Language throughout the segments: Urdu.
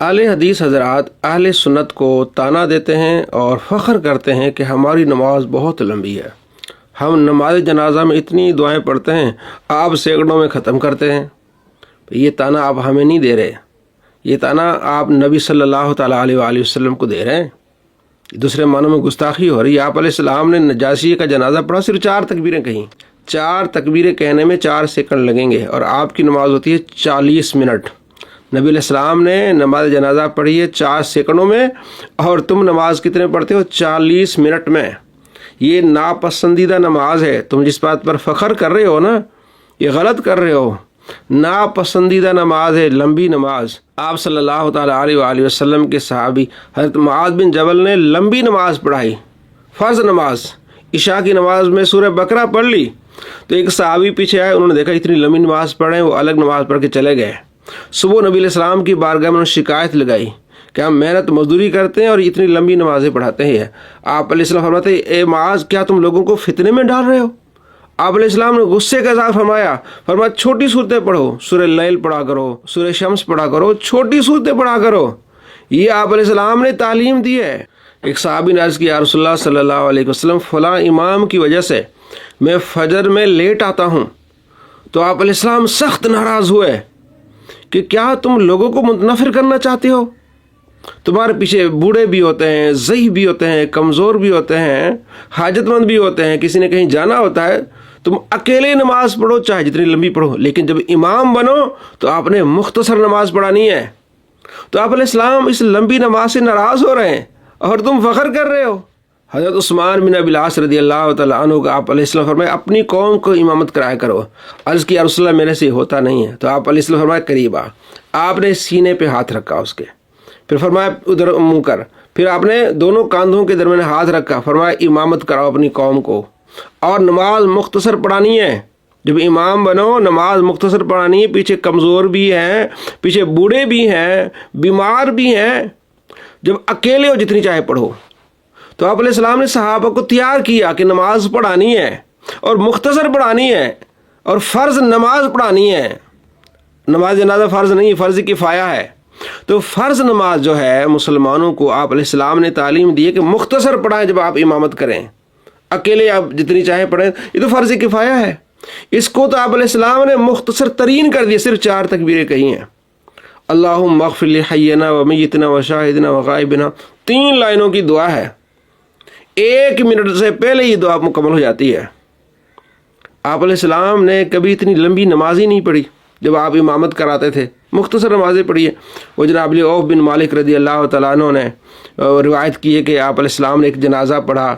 اہل حدیث حضرات اہل سنت کو طعنہ دیتے ہیں اور فخر کرتے ہیں کہ ہماری نماز بہت لمبی ہے، ہم نماز جنازہ میں اتنی دعائیں پڑھتے ہیں، آپ سینکڑوں میں ختم کرتے ہیں۔ یہ طعنہ آپ ہمیں نہیں دے رہے، یہ طعنہ آپ نبی صلی اللہ تعالیٰ علیہ وآلہ وسلم کو دے رہے ہیں۔ دوسرے معنوں میں گستاخی ہو رہی ہے۔ آپ علیہ السلام نے نجاشی کا جنازہ پڑھا، صرف 4 تکبیریں کہیں، 4 تکبیریں کہنے میں 4 سیکنڈ لگیں گے، اور آپ کی نماز ہوتی ہے 40 منٹ۔ نبی علیہ السلام نے نماز جنازہ پڑھی ہے 4 سیکنڈوں میں، اور تم نماز کتنے پڑھتے ہو؟ 40 منٹ میں۔ یہ ناپسندیدہ نماز ہے، تم جس بات پر فخر کر رہے ہو نا، یہ غلط کر رہے ہو۔ ناپسندیدہ نماز ہے، لمبی نماز۔ آپ صلی اللہ تعالیٰ علیہ وآلہ وسلم کے صحابی حضرت معاذ بن جبل نے لمبی نماز پڑھائی، فرض نماز، عشاء کی نماز میں سورہ بقرہ پڑھ لی، تو ایک صحابی پیچھے آئے، انہوں نے دیکھا اتنی لمبی نماز پڑھ رہے ہیں، وہ الگ نماز پڑھ کے چلے گئے۔ صبح نبی علیہ السلام کی بارگاہ میں انہوں نے شکایت لگائی کہ ہم محنت مزدوری کرتے ہیں اور اتنی لمبی نمازیں پڑھاتے ہیں۔ آپ علیہ السلام فرماتے ہیں، اے معاذ، کیا تم لوگوں کو فتنے میں ڈال رہے ہو؟ آپ علیہ السلام نے غصے کا اظہار فرمایا چھوٹی صورتیں پڑھو، سورہ لیل پڑھا کرو، سورہ شمس پڑھا کرو، چھوٹی صورتیں پڑھا کرو۔ یہ آپ علیہ السلام نے تعلیم دی ہے۔ ایک صحابی نے عرض کیا، یا رسول اللہ صلی اللہ علیہ وسلم، فلاں امام کی وجہ سے میں فجر میں لیٹ آتا ہوں۔ تو آپ علیہ السلام سخت ناراض ہوئے کہ کیا تم لوگوں کو منفر کرنا چاہتے ہو؟ تمہارے پیچھے بوڑھے بھی ہوتے ہیں، ضعیف بھی ہوتے ہیں، کمزور بھی ہوتے ہیں، حاجت مند بھی ہوتے ہیں، کسی نے کہیں جانا ہوتا ہے، تم اکیلے نماز پڑھو چاہے جتنی لمبی پڑھو، لیکن جب امام بنو تو آپ نے مختصر نماز پڑھانی ہے۔ تو آپ علیہ السلام اس لمبی نماز سے ناراض ہو رہے ہیں اور تم فخر کر رہے ہو۔ حضرت عثمان بن ابی العاص رضی اللہ تعالیٰ عنہ کا آپ علیہ السلام فرمایا، اپنی قوم کو امامت کرایا کرو۔ عرض کیا، یا رسول اللہ، میرے سے ہوتا نہیں ہے۔ تو آپ علیہ السلام فرمایا، قریب آ۔ آپ نے سینے پہ ہاتھ رکھا اس کے، پھر فرمایا ادھر منہ کر، پھر آپ نے دونوں کاندھوں کے درمیان ہاتھ رکھا، فرمایا امامت کراؤ اپنی قوم کو، اور نماز مختصر پڑھانی ہے۔ جب امام بنو نماز مختصر پڑھانی ہے، پیچھے کمزور بھی ہیں، پیچھے بوڑھے بھی ہیں، بیمار بھی ہیں، جب اکیلے ہو جتنی چاہے پڑھو۔ تو آپ علیہ السلام نے صحابہ کو تیار کیا کہ نماز پڑھانی ہے اور مختصر پڑھانی ہے اور فرض نماز پڑھانی ہے۔ نماز جنازہ فرض نہیں، فرض کفایہ ہے۔ تو فرض نماز جو ہے مسلمانوں کو آپ علیہ السلام نے تعلیم دی ہے کہ مختصر پڑھائیں جب آپ امامت کریں، اکیلے آپ جتنی چاہے پڑھیں، یہ تو فرض کفایہ ہے۔ اس کو تو آپ علیہ السلام نے مختصر ترین کر دیا، صرف 4 تکبیریں کہی ہیں، اللہم اغفر لحینا و میتنا و شاہدنا و غائبنا، 3 لائنوں کی دعا ہے، 1 منٹ سے پہلے یہ دعا مکمل ہو جاتی ہے۔ آپ علیہ السلام نے کبھی اتنی لمبی نماز ہی نہیں پڑھی جب آپ امامت کراتے تھے، مختصر نمازیں پڑھی ہیں۔ وہ جناب عوف بن مالک رضی اللہ تعالیٰ عنہ نے روایت کی ہے کہ آپ علیہ السلام نے ایک جنازہ پڑھا،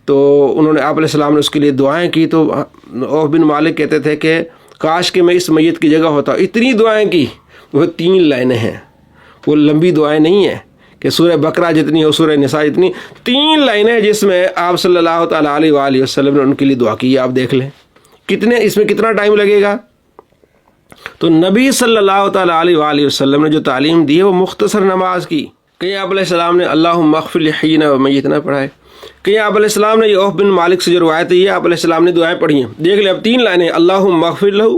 تو انہوں نے آپ علیہ السلام نے اس کے لیے دعائیں کی، تو عوف بن مالک کہتے تھے کہ کاش کہ میں اس میت کی جگہ ہوتا۔ اتنی دعائیں کی، وہ 3 لائنیں ہیں، وہ لمبی دعائیں نہیں ہیں کہ سورہ بقرہ جتنی ہو، سورہ نساء جتنی، 3 لائنیں جس میں آپ صلی اللہ تعالیٰ علیہ وآلہ وسلم نے ان کے لیے دعا کی۔ آپ دیکھ لیں اس میں کتنا ٹائم لگے گا۔ تو نبی صلی اللہ تعالیٰ علیہ وآلہ وسلم نے جو تعلیم دی ہے وہ مختصر نماز کی۔ کہیں آپ علیہ السلام نے اللہم اغفر لحینا و میتنا پڑھائے، کہیں آپ علیہ السلام نے یہ عوف بن مالک سے جو روایت ہے یہ آپ علیہ السلام نے دعائیں پڑھی ہیں۔ دیکھ لیں اب 3 لائنیں، اللہم اغفر لہ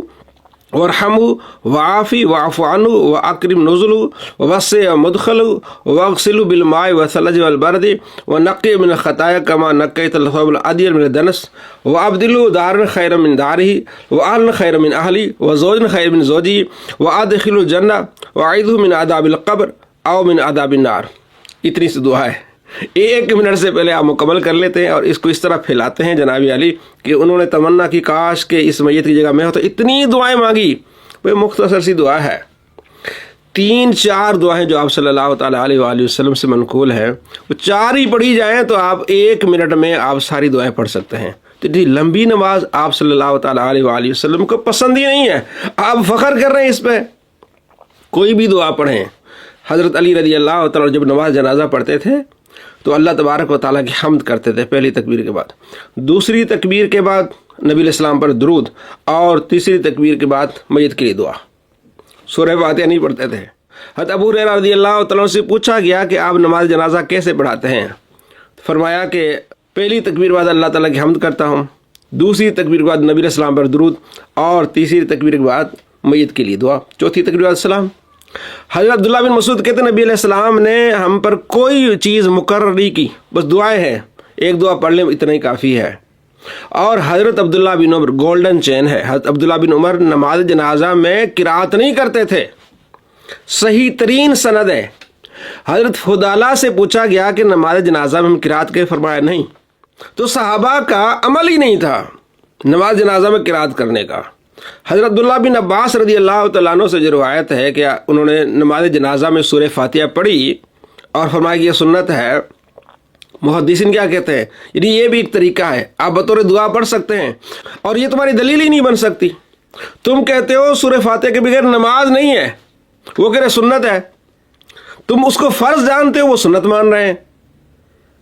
وارحمہ وعافی واعف عنہ واکرم نزلہ ووسع مدخلہ واغسلہ بالماء والثلج والبرد ونقی من الخطایا کما نقیت الثوب الابیض من الدنس وابدلہ دارا خیرا من دارہ واہلا خیرا من اہلہ وزوجا خیرا من زوجہ وادخلہ الجنہ واعیذہ من عذاب القبر او من عذاب النار۔ اتنی سی دعا ہے، 1 منٹ سے پہلے آپ مکمل کر لیتے ہیں اور اس کو اس طرح پھیلاتے ہیں جناب علی کہ انہوں نے تمنا کی کاش کہ اس میت کی جگہ میں ہو، تو اتنی دعائیں مانگی۔ وہ مختصر سی دعا ہے، 3-4 دعائیں جو آپ صلی اللہ تعالیٰ علیہ وآلہ وسلم سے منقول ہیں، وہ 4 ہی پڑھی جائیں تو آپ 1 منٹ میں آپ ساری دعائیں پڑھ سکتے ہیں۔ تو اتنی لمبی نماز آپ صلی اللہ تعالیٰ علیہ وآلہ وسلم کو پسند ہی نہیں ہے، آپ فخر کر رہے ہیں اس پہ۔ کوئی بھی دعا پڑھیں، حضرت علی رضی اللہ تعالیٰ جب نماز جنازہ پڑھتے تھے تو اللہ تبارک و تعالیٰ کی حمد کرتے تھے، پہلی تکبیر کے بعد، دوسری تکبیر کے بعد نبی علیہ السلام پر درود، اور تیسری تکبیر کے بعد میت کے لیے دعا۔ سورہ فاتحہ نہیں پڑھتے تھے۔ حضرت ابو ہریرہ رضی اللہ تعالیٰ سے پوچھا گیا کہ آپ نماز جنازہ کیسے پڑھاتے ہیں؟ فرمایا کہ پہلی تکبیر بعد اللہ تعالیٰ کی حمد کرتا ہوں، دوسری تکبیر کے بعد نبی علیہ السلام پر درود، اور تیسری تکبیر کے بعد میت کے لیے دعا، چوتھی تکبیر بعد السلام۔ حضرت عبداللہ بن مسعود کہتے ہیں نبی علیہ السلام نے ہم پر کوئی چیز مقرر نہیں کی، بس دعائیں ہیں، ایک دعا پڑھ لیں اتنا ہی کافی ہے۔ اور حضرت عبداللہ بن عمر گولڈن چین ہے، حضرت عبداللہ بن عمر نماز جنازہ میں قرات نہیں کرتے تھے، صحیح ترین سند ہے۔ حضرت فضالہ سے پوچھا گیا کہ نماز جنازہ میں ہم قرات کے، فرمایا نہیں، تو صحابہ کا عمل ہی نہیں تھا نماز جنازہ میں قرات کرنے کا۔ حضرت عبداللہ بن عباس رضی اللہ تعالیٰ عنہ سے جو روایت ہے کہ انہوں نے نماز جنازہ میں سورہ فاتحہ پڑھی اور فرمایا کہ یہ سنت ہے۔ محدثین کیا کہتے ہیں، یعنی یہ بھی ایک طریقہ ہے، آپ بطور دعا پڑھ سکتے ہیں، اور یہ تمہاری دلیل ہی نہیں بن سکتی۔ تم کہتے ہو سورہ فاتحہ کے بغیر نماز نہیں ہے، وہ کہہ رہے سنت ہے، تم اس کو فرض جانتے ہو، وہ سنت مان رہے ہیں،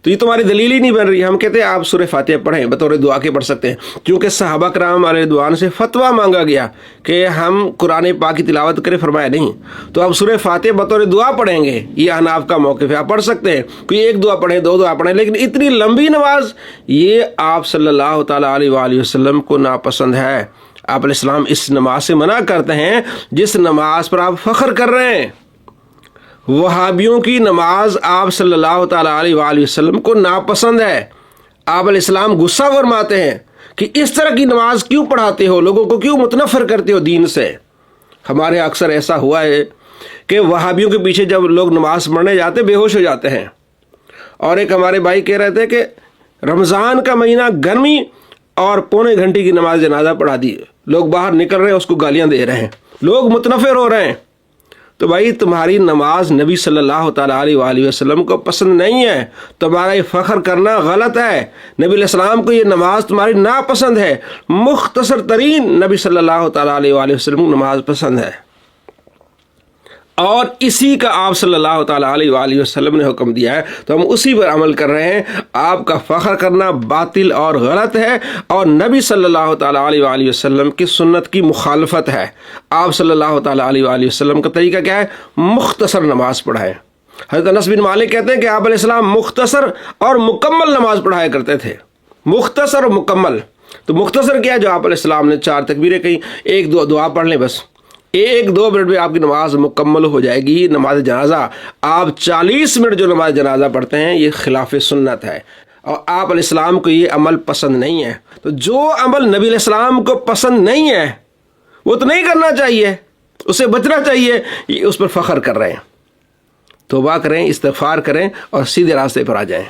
تو یہ تمہاری دلیل ہی نہیں بن رہی۔ ہم کہتے ہیں آپ سورہ فاتحہ پڑھیں، بطور دعا کے پڑھ سکتے ہیں، کیونکہ صحابہ کرام علیہ رضوان سے فتویٰ مانگا گیا کہ ہم قرآن پاک کی تلاوت کریں، فرمایا نہیں، تو آپ سورہ فاتحہ بطور دعا پڑھیں گے، یہ احناف کا موقف ہے، آپ پڑھ سکتے ہیں، کوئی ایک دعا پڑھیں، دو دعا پڑھیں، لیکن اتنی لمبی نماز یہ آپ صلی اللہ تعالیٰ علیہ وآلہ وسلم کو ناپسند ہے۔ آپ علیہ السلام اس نماز سے منع کرتے ہیں جس نماز پر آپ فخر کر رہے ہیں۔ وہابیوں کی نماز آپ صلی اللہ تعالیٰ علیہ وآلہ وسلم کو ناپسند ہے۔ آپ علیہ السلام غصہ فرماتے ہیں کہ اس طرح کی نماز کیوں پڑھاتے ہو، لوگوں کو کیوں متنفر کرتے ہو دین سے۔ ہمارے اکثر ایسا ہوا ہے کہ وہابیوں کے پیچھے جب لوگ نماز پڑھنے جاتے بے ہوش ہو جاتے ہیں، اور ایک ہمارے بھائی کہہ رہے تھے کہ رمضان کا مہینہ گرمی اور پونے گھنٹے کی نماز جنازہ پڑھا دی، لوگ باہر نکل رہے ہیں، اس کو گالیاں دے رہے ہیں، لوگ متنفر ہو رہے ہیں۔ تو بھائی تمہاری نماز نبی صلی اللہ تعالیٰ علیہ وآلہ وسلم کو پسند نہیں ہے، تمہارا یہ فخر کرنا غلط ہے، نبی علیہ السلام کو یہ نماز تمہاری ناپسند ہے۔ مختصر ترین نبی صلی اللہ تعالیٰ علیہ وآلہ وسلم کو نماز پسند ہے، اور اسی کا آپ صلی اللہ تعالیٰ علیہ وآلہ وسلم نے حکم دیا ہے، تو ہم اسی پر عمل کر رہے ہیں۔ آپ کا فخر کرنا باطل اور غلط ہے، اور نبی صلی اللہ تعالیٰ علیہ وآلہ وسلم کی سنت کی مخالفت ہے۔ آپ صلی اللہ تعالیٰ علیہ وآلہ وسلم کا طریقہ کیا ہے؟ مختصر نماز پڑھائیں۔ حضرت انس بن مالک کہتے ہیں کہ آپ علیہ السلام مختصر اور مکمل نماز پڑھایا کرتے تھے، مختصر اور مکمل۔ تو مختصر کیا، جو آپ علیہ السلام نے 4 تکبیریں کہیں، ایک دو دعا پڑھ لیں، بس 1-2 منٹ میں آپ کی نماز مکمل ہو جائے گی۔ نماز جنازہ آپ 40 منٹ جو نماز جنازہ پڑھتے ہیں، یہ خلاف سنت ہے، اور آپ علیہ السلام کو یہ عمل پسند نہیں ہے۔ تو جو عمل نبی علیہ السلام کو پسند نہیں ہے وہ تو نہیں کرنا چاہیے، اسے بچنا چاہیے، یہ اس پر فخر کر رہے ہیں۔ توبہ کریں، استغفار کریں، اور سیدھے راستے پر آ جائیں۔